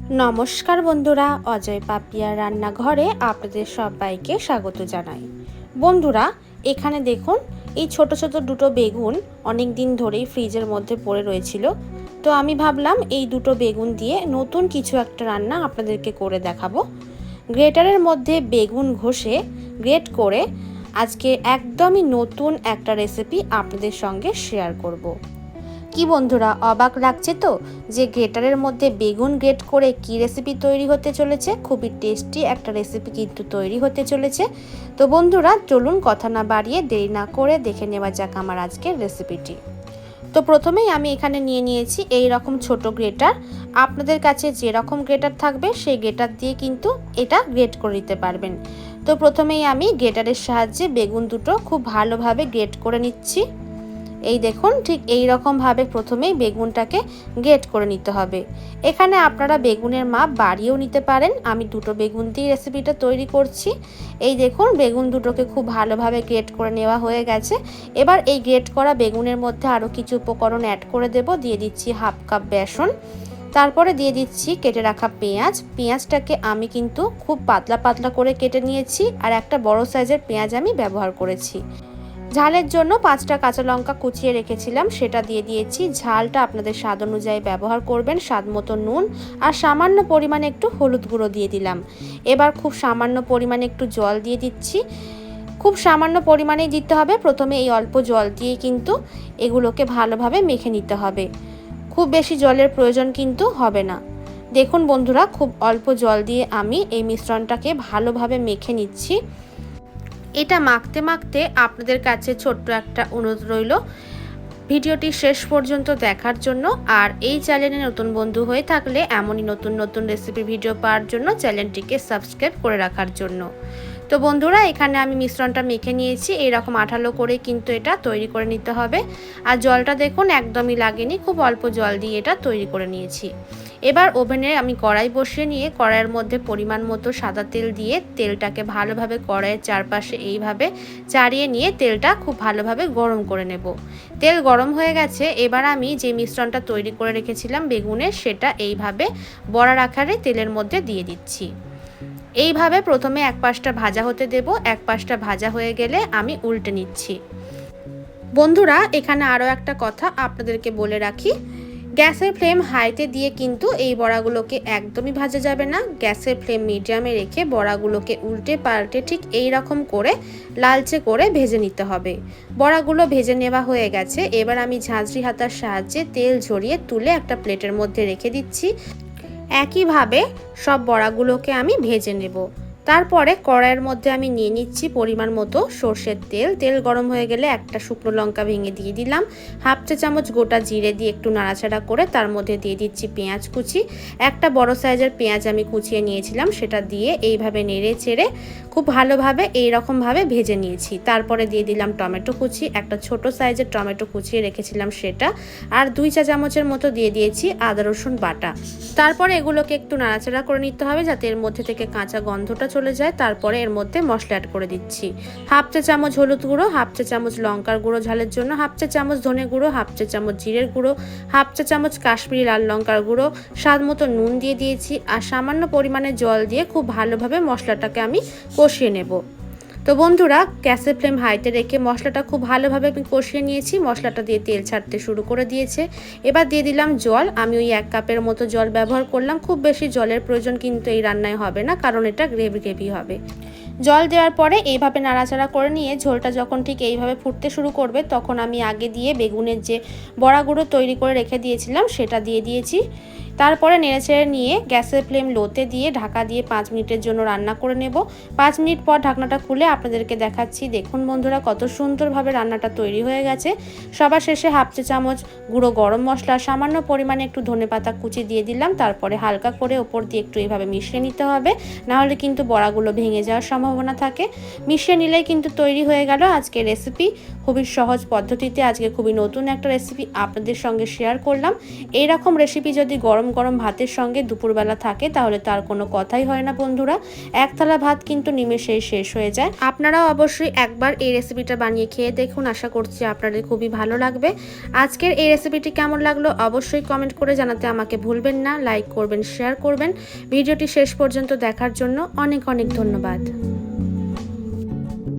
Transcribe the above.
নমস্কার বন্ধুরা, অজয় পাপিয়ার রান্নাঘরে আপনাদের সবাইকে স্বাগত জানাই। বন্ধুরা, এখানে দেখুন এই ছোট ছোট দুটো বেগুন অনেক দিন ধরেই ফ্রিজের মধ্যে পড়ে রয়েছিল। তো আমি ভাবলাম এই দুটো বেগুন দিয়ে নতুন কিছু একটা রান্না আপনাদেরকে করে দেখাবো। গ্রেটারের মধ্যে বেগুন ঘষে গ্রেট করে আজকে একদমই নতুন একটা রেসিপি আপনাদের সঙ্গে শেয়ার করব। কি বন্ধুরা, অবাক লাগছে তো যে গ্রেটারের মধ্যে বেগুন গ্রেট করে কি রেসিপি তৈরি হতে চলেছে। খুবই টেস্টি একটা রেসিপি কিন্তু তৈরি হতে চলেছে। তো বন্ধুরা, চলুন কথা না বাড়িয়ে দেরি না করে দেখে নেওয়া যাক আমার আজকের রেসিপিটি। তো প্রথমেই আমি এখানে নিয়ে নিয়েছি এই রকম ছোট গ্রেটার। আপনাদের কাছে যেরকম গ্রেটার থাকবে সেই গ্রেটার দিয়ে কিন্তু এটা গ্রেট করে নিতে পারবেন। তো প্রথমেই আমি গ্রেটারের সাহায্যে বেগুন দুটো খুব ভালোভাবে গ্রেট করে নিচ্ছি। এই দেখুন, ঠিক এই রকম ভাবে প্রথমেই বেগুনটাকে গ্রেট করে নিতে হবে। এখানে আপনারা বেগুনের মাপ বাড়িয়েও নিতে পারেন। আমি দুটো বেগুন দিয়ে রেসিপিটা তৈরি করছি। এই দেখুন, বেগুন দুটোকে খুব ভালোভাবে গ্রেট করে নেওয়া হয়ে গেছে। এবার এই গ্রেট করা বেগুনের মধ্যে আরও কিছু উপকরণ অ্যাড করে দেব। দিয়ে দিচ্ছি হাফ কাপ বেসন, তারপরে দিয়ে দিচ্ছি কেটে রাখা পেঁয়াজ। পেঁয়াজটাকে আমি কিন্তু খুব পাতলা পাতলা করে কেটে নিয়েছি, আর একটা বড় সাইজের পেঁয়াজ আমি ব্যবহার করেছি। ঝালের জন্য 5টা কাঁচা লঙ্কা কুচিয়ে রেখেছিলাম, সেটা দিয়ে দিয়েছি। ঝালটা আপনাদের স্বাদ অনুযায়ী ব্যবহার করবেন। স্বাদ মতো নুন আর সামান্য পরিমাণে একটু হলুদ গুঁড়ো দিয়ে দিলাম। এবার খুব সামান্য পরিমাণে একটু জল দিয়ে দিচ্ছি। খুব সামান্য পরিমাণেই দিতে হবে। প্রথমে এই অল্প জল দিয়ে কিন্তু এগুলোকে ভালোভাবে মেখে নিতে হবে। খুব বেশি জলের প্রয়োজন কিন্তু হবে না। দেখুন বন্ধুরা, খুব অল্প জল দিয়ে আমি এই মিশ্রণটাকে ভালোভাবে মেখে নিচ্ছি। এটা মাখতে মাখতে আপনাদের কাছে ছোট্ট একটা অনুরোধ রইল, ভিডিওটি শেষ পর্যন্ত দেখার জন্য। আর এই চ্যানেলে নতুন বন্ধু হয়ে থাকলে এমনই নতুন নতুন রেসিপি ভিডিও পাওয়ার জন্য চ্যানেলটিকে সাবস্ক্রাইব করে রাখার জন্য। তো বন্ধুরা, এখানে আমি মিশ্রণটা মেখে নিয়েছি। এইরকম আঠালো করে কিন্তু এটা তৈরি করে নিতে হবে। আর জলটা দেখুন একদমই লাগেনি, খুব অল্প জল দিয়ে এটা তৈরি করে নিয়েছি। এবার ওভেনে আমি কড়াই বসিয়ে নিয়ে কড়াইয়ের মধ্যে পরিমাণ মতো সাদা তেল দিয়ে তেলটাকে ভালোভাবে কড়াইয়ের চারপাশে এইভাবে চাড়িয়ে নিয়ে তেলটা খুব ভালোভাবে গরম করে নেব। তেল গরম হয়ে গেছে। এবার আমি যে মিশ্রণটা তৈরি করে রেখেছিলাম বেগুনের, সেটা এইভাবে বড়ার আকারে তেলের মধ্যে দিয়ে দিচ্ছি। এইভাবে প্রথমে এক পাশটা ভাজা হতে দেব। এক পাশটা ভাজা হয়ে গেলে আমি উল্টে নিচ্ছি। বন্ধুরা, এখানে আরও একটা কথা আপনাদেরকে বলে রাখি, গ্যাসের ফ্লেম হাইতে দিয়ে কিন্তু এই বড়াগুলোকে একদমই ভাজা যাবে না। গ্যাসের ফ্লেম মিডিয়ামে রেখে বড়াগুলোকে উল্টে পাল্টে ঠিক এই রকম করে লালচে করে ভেজে নিতে হবে। বড়াগুলো ভেজে নেওয়া হয়ে গেছে। এবার আমি ঝাঁঝরি হাতার সাহায্যে তেল ঝরিয়ে তুলে একটা প্লেটের মধ্যে রেখে দিচ্ছি। একইভাবে সব বড়াগুলোকে আমি ভেজে নেব। তারপরে কড়াইয়ের মধ্যে আমি নিয়ে নিচ্ছি পরিমাণ মতো সর্ষের তেল। তেল গরম হয়ে গেলে একটা শুকনো লঙ্কা ভেঙে দিয়ে দিলাম। হাফ চা চামচ গোটা জিরে দিয়ে একটু নাড়াচাড়া করে তার মধ্যে দিয়ে দিচ্ছি পেঁয়াজ কুচি। একটা বড় সাইজের পেঁয়াজ আমি কুচিয়ে নিয়েছিলাম, সেটা দিয়ে এইভাবে নেড়ে চেড়ে খুব ভালোভাবে এইরকমভাবে ভেজে নিয়েছি। তারপরে দিয়ে দিলাম টমেটো কুচি, একটা ছোট সাইজের টমেটো কুচিয়ে রেখেছিলাম সেটা, আর 2 চা চামচের মতো দিয়ে দিয়েছি আদা রসুন বাটা। তারপরে এগুলোকে একটু নাড়াচাড়া করে নিতে হবে যাতে এর মধ্যে থেকে কাঁচা গন্ধটা চলে যায়। তারপরে এর মধ্যে মশলা অ্যাড করে দিচ্ছি। হাফ চা চামচ হলুদ গুঁড়ো, হাফ চা চামচ লঙ্কার গুঁড়ো ঝালের জন্য, হাফ চা চামচ ধনে গুঁড়ো, হাফ চা চামচ জিরের গুঁড়ো, হাফ চা চামচ কাশ্মীরি লাল লঙ্কার গুঁড়ো, স্বাদ মতো নুন দিয়ে দিয়েছি, আর সামান্য পরিমাণে জল দিয়ে খুব ভালোভাবে মশলাটাকে আমি কষিয়ে নেব। তো বন্ধুরা, গ্যাসের ফ্লেম হাইতে রেখে মশলাটা খুব ভালোভাবে আমি কষিয়ে নিয়েছি। মশলাটা দিয়ে তেল ছাড়তে শুরু করে দিয়েছে। এবার দিয়ে দিলাম জল। আমি ওই 1 কাপের মতো জল ব্যবহার করলাম। খুব বেশি জলের প্রয়োজন কিন্তু এই রান্নায় হবে না, কারণ এটা গ্রেভি হবে। জল দেওয়ার পরে এইভাবে নাড়াচাড়া করে নিয়ে ঝোলটা যখন ঠিক এইভাবে ফুটতে শুরু করবে, তখন আমি আগে দিয়ে বেগুনের যে বড়াগুলো তৈরি করে রেখে দিয়েছিলাম সেটা দিয়ে দিয়েছি। তারপরে নেড়েচেড়ে নিয়ে গ্যাসের ফ্লেম লোতে দিয়ে ঢাকা দিয়ে 5 মিনিটের জন্য রান্না করে নেব। 5 মিনিট পর ঢাকনাটা খুলে আপনাদেরকে দেখাচ্ছি। দেখুন বন্ধুরা, কত সুন্দরভাবে রান্নাটা তৈরি হয়ে গেছে। সবার শেষে হাফ চা চামচ গুঁড়ো গরম মশলা, সামান্য পরিমাণে একটু ধনেপাতা কুচি দিয়ে দিলাম। তারপরে হালকা করে ওপর দিয়ে একটু এইভাবে মিশিয়ে নিতে হবে, নাহলে কিন্তু বড়াগুলো ভেঙে যাওয়ার সম্ভাবনা থাকে। মিশিয়ে নিলেই কিন্তু তৈরি হয়ে গেল আজকের রেসিপি। খুবই সহজ পদ্ধতিতে আজকে খুবই নতুন একটা রেসিপি আপনাদের সঙ্গে শেয়ার করলাম। এইরকম রেসিপি যদি গরম গরম গরম ভাতের সঙ্গে দুপুরবেলা থাকে তাহলে তার কোনো কথাই হয় না বন্ধুরা। এক থালা ভাত কিন্তু নিমেষেই শেষ হয়ে যায়। আপনারাও অবশ্যই একবার এই রেসিপিটা বানিয়ে খেয়ে দেখুন, আশা করছি আপনাদের খুবই ভালো লাগবে। আজকের এই রেসিপিটি কেমন লাগলো অবশ্যই কমেন্ট করে জানাতে আমাকে ভুলবেন না। লাইক করবেন, শেয়ার করবেন। ভিডিওটি শেষ পর্যন্ত দেখার জন্য অনেক অনেক ধন্যবাদ।